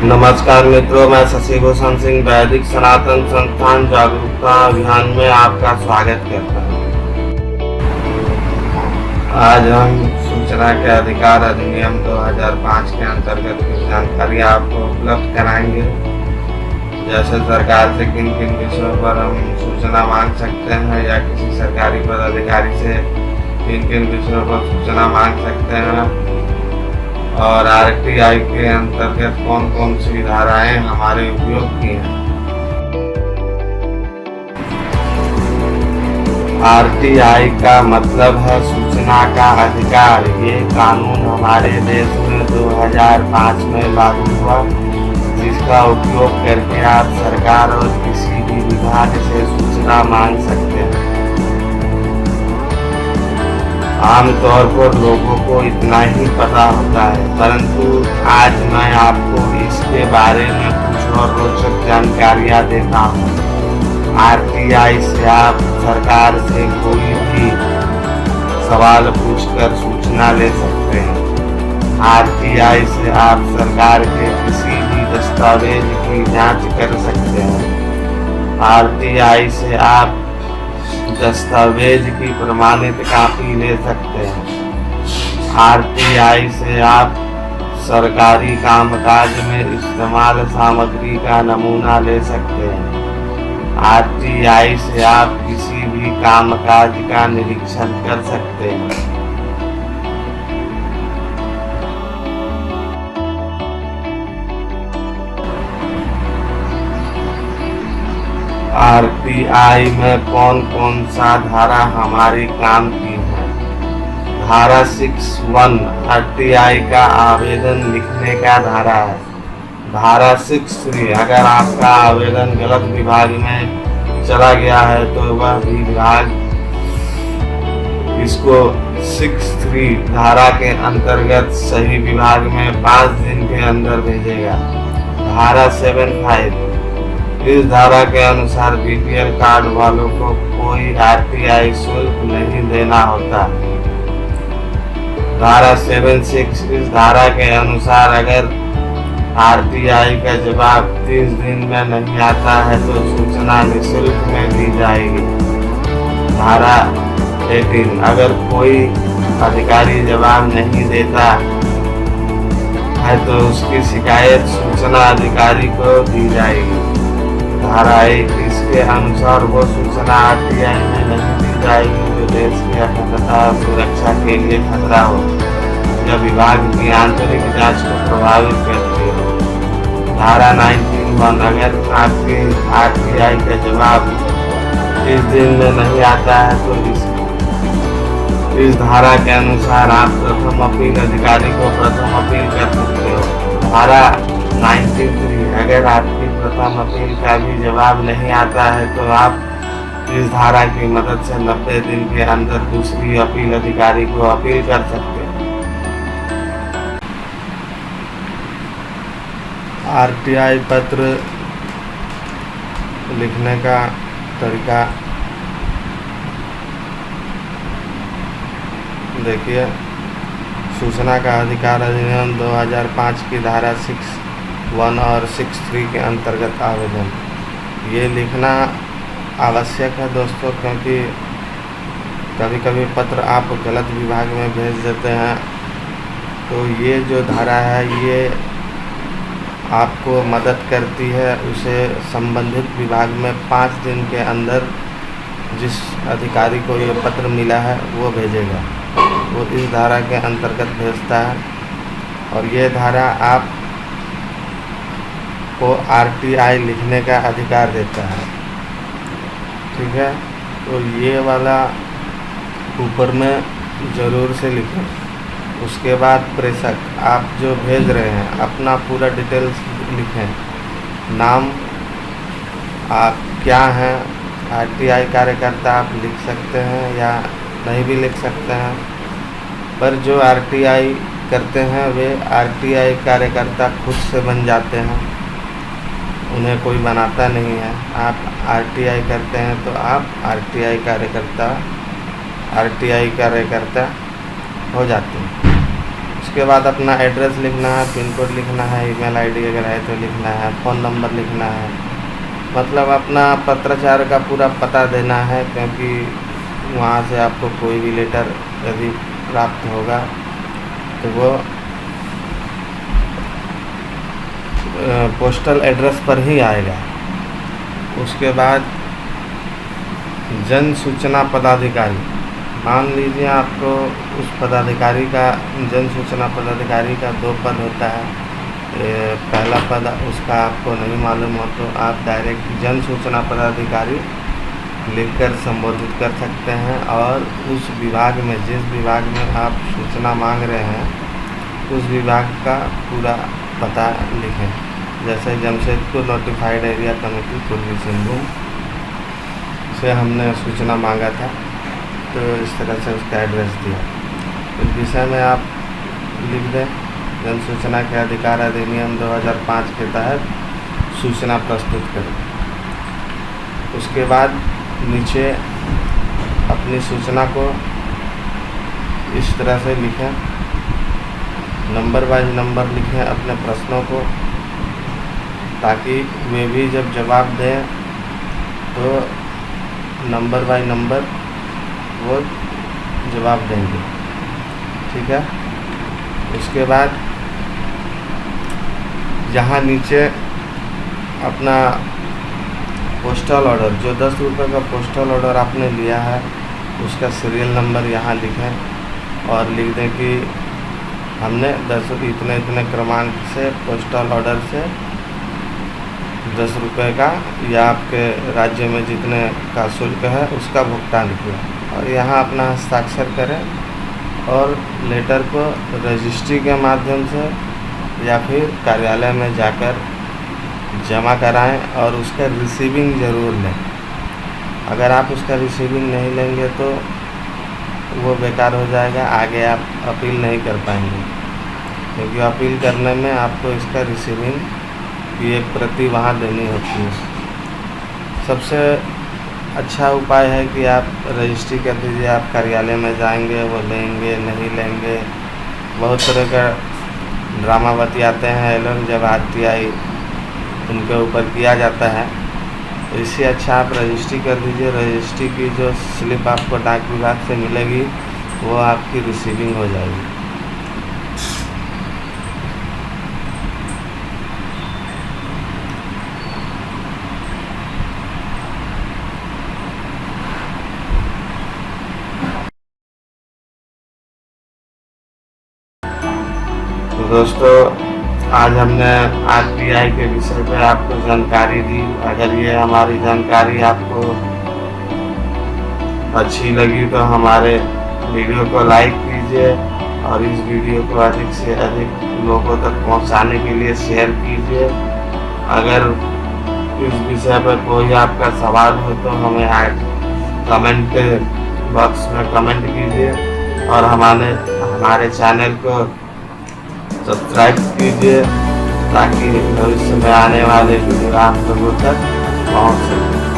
नमस्कार मित्रों, मैं शशि भूषण सिंह वैदिक सनातन संस्थान जागरूकता अभियान में आपका स्वागत करता हूँ। आज हम सूचना के अधिकार अधिनियम 2005 के अंतर्गत कुछ जानकारी आपको उपलब्ध कराएंगे। जैसे सरकार से किन किन विषयों पर हम सूचना मांग सकते हैं या किसी सरकारी पदाधिकारी से किन किन विषयों पर सूचना मांग सकते हैं और आरटीआई के अंतर्गत कौन कौन सी धाराएं हमारे उपयोग की हैं। आरटीआई का मतलब है सूचना का अधिकार। ये कानून हमारे देश में 2005 में लागू हुआ, जिसका उपयोग करके आप सरकार और किसी भी विभाग से सूचना मांग सकते हैं। आमतौर पर लोगों को इतना ही पता होता है, परंतु आज मैं आपको इसके बारे में कुछ और रोचक जानकारियाँ देता हूँ। आरटीआई से आप सरकार से कोई भी सवाल पूछकर सूचना ले सकते हैं। आरटीआई से आप सरकार के किसी भी दस्तावेज की जांच कर सकते हैं। आरटीआई से आप दस्तावेज की प्रमाणित कॉपी ले सकते हैं। आरटीआई से आप सरकारी कामकाज में इस्तेमाल सामग्री का नमूना ले सकते हैं। आरटीआई से आप किसी भी कामकाज का निरीक्षण कर सकते हैं। आरटीआई में कौन कौन सा धारा हमारी काम की है। धारा 6(1) आरटीआई का आवेदन लिखने का धारा है। धारा 6(3) अगर आपका आवेदन गलत विभाग में चला गया है तो वह विभाग इसको 6(3) धारा के अंतर्गत सही विभाग में 5 दिन के अंदर भेजेगा। धारा 7(5) इस धारा के अनुसार बीपीएल कार्ड वालों को कोई आरटीआई शुल्क नहीं देना होता। धारा 7(6) इस धारा के अनुसार अगर आरटीआई का जवाब 30 दिन में नहीं आता है तो सूचना निःशुल्क में दी जाएगी। धारा 18 अगर कोई अधिकारी जवाब नहीं देता है तो उसकी शिकायत सूचना अधिकारी को दी जाएगी। धारा 1 इसके अनुसार वो सूचना आरटीआई में नहीं दी जाएगी जो देश की अखंडता और सुरक्षा के लिए खतरा हो या विभाग की आंतरिक जांच को प्रभावित करती हो। धारा 19(1) अगर आपके आरटीआई का जवाब 30 दिन में नहीं आता है तो इस धारा के अनुसार आप प्रथम अपील अधिकारी को प्रथम अपील कर सकते हो। धारा 93 अगर आपकी प्रथम अपील का भी जवाब नहीं आता है तो आप इस धारा की मदद से 90 दिन के अंदर दूसरी अपील अधिकारी को अपील कर सकते हैं। आरटीआई पत्र लिखने का तरीका देखिए। सूचना का अधिकार अधिनियम 2005 की धारा 6(1) और 6(3) के अंतर्गत आवेदन ये लिखना आवश्यक है दोस्तों, क्योंकि कभी कभी पत्र आप गलत विभाग में भेज देते हैं। तो ये जो धारा है ये आपको मदद करती है उसे संबंधित विभाग में 5 दिन के अंदर जिस अधिकारी को ये पत्र मिला है वो भेजेगा, वो इस धारा के अंतर्गत भेजता है। और ये धारा आप को आरटीआई लिखने का अधिकार देता है, ठीक है। तो ये वाला ऊपर में ज़रूर से लिखें। उसके बाद प्रेषक आप जो भेज रहे हैं अपना पूरा डिटेल्स लिखें। नाम आप क्या हैं, आरटीआई कार्यकर्ता आप लिख सकते हैं या नहीं भी लिख सकते हैं, पर जो आरटीआई करते हैं वे आरटीआई कार्यकर्ता खुद से बन जाते हैं, उन्हें कोई बनाता नहीं है। आप आरटीआई करते हैं तो आप आरटीआई कार्यकर्ता हो जाते हैं। उसके बाद अपना एड्रेस लिखना है, पिन कोड लिखना है, ईमेल आईडी अगर है तो लिखना है, फ़ोन नंबर लिखना है, मतलब अपना पत्राचार का पूरा पता देना है, क्योंकि वहाँ से आपको कोई भी लेटर यदि प्राप्त होगा तो वो पोस्टल एड्रेस पर ही आएगा। उसके बाद जन सूचना पदाधिकारी, मान लीजिए आपको उस पदाधिकारी का, जन सूचना पदाधिकारी का 2 पद होता है, पहला पद उसका आपको नहीं मालूम हो तो आप डायरेक्ट जन सूचना पदाधिकारी लिखकर संबोधित कर सकते हैं, और उस विभाग में, जिस विभाग में आप सूचना मांग रहे हैं उस विभाग का पूरा पता लिखें। जैसे जमशेदपुर नोटिफाइड एरिया कमेटी पूर्वी सिंहभूम से हमने सूचना मांगा था, तो इस तरह से उसका एड्रेस दिया। इस विषय में आप लिख दें जन सूचना के अधिकार अधिनियम 2005 के तहत सूचना प्रस्तुत करें। उसके बाद नीचे अपनी सूचना को इस तरह से लिखें, नंबर वाइज नंबर लिखें अपने प्रश्नों को, ताकि वे भी जब जवाब दें तो नंबर बाय नंबर वो जवाब देंगे। ठीक है। उसके बाद यहाँ नीचे अपना पोस्टल ऑर्डर, जो 10 रुपये का पोस्टल ऑर्डर आपने लिया है उसका सीरियल नंबर यहाँ लिखें, और लिख दें कि हमने इतने इतने क्रमांक से पोस्टल ऑर्डर से 10 रुपये का, या आपके राज्य में जितने का शुल्क है उसका भुगतान किया, और यहाँ अपना हस्ताक्षर करें और लेटर को रजिस्ट्री के माध्यम से या फिर कार्यालय में जाकर जमा कराएं, और उसका रिसीविंग ज़रूर लें। अगर आप उसका रिसीविंग नहीं लेंगे तो वो बेकार हो जाएगा, आगे आप अपील नहीं कर पाएंगे, क्योंकि अपील करने में आपको इसका रिसीविंग की एक प्रति वहाँ देनी होती है। सबसे अच्छा उपाय है कि आप रजिस्ट्री कर दीजिए, आप कार्यालय में जाएंगे, वो लेंगे नहीं लेंगे, बहुत तरह का ड्रामा बतियाते हैं लोग जब RTI उनके ऊपर किया जाता है, तो इससे अच्छा आप रजिस्ट्री कर दीजिए। रजिस्ट्री की जो स्लिप आपको डाक विभाग से मिलेगी वो आपकी रिसीविंग हो जाएगी। तो दोस्तों, आज हमने RTI के विषय पे आपको जानकारी दी। अगर ये हमारी जानकारी आपको अच्छी लगी तो हमारे वीडियो को लाइक कीजिए, और इस वीडियो को अधिक से अधिक लोगों तक पहुंचाने के लिए शेयर कीजिए। अगर इस विषय पर कोई आपका सवाल हो तो हमें कमेंट बॉक्स में कमेंट कीजिए, और हमारे चैनल को सब्सक्राइब कीजिए, ताकि भविष्य में आने वाले वीडियो आप लोगों तक पहुँच सके।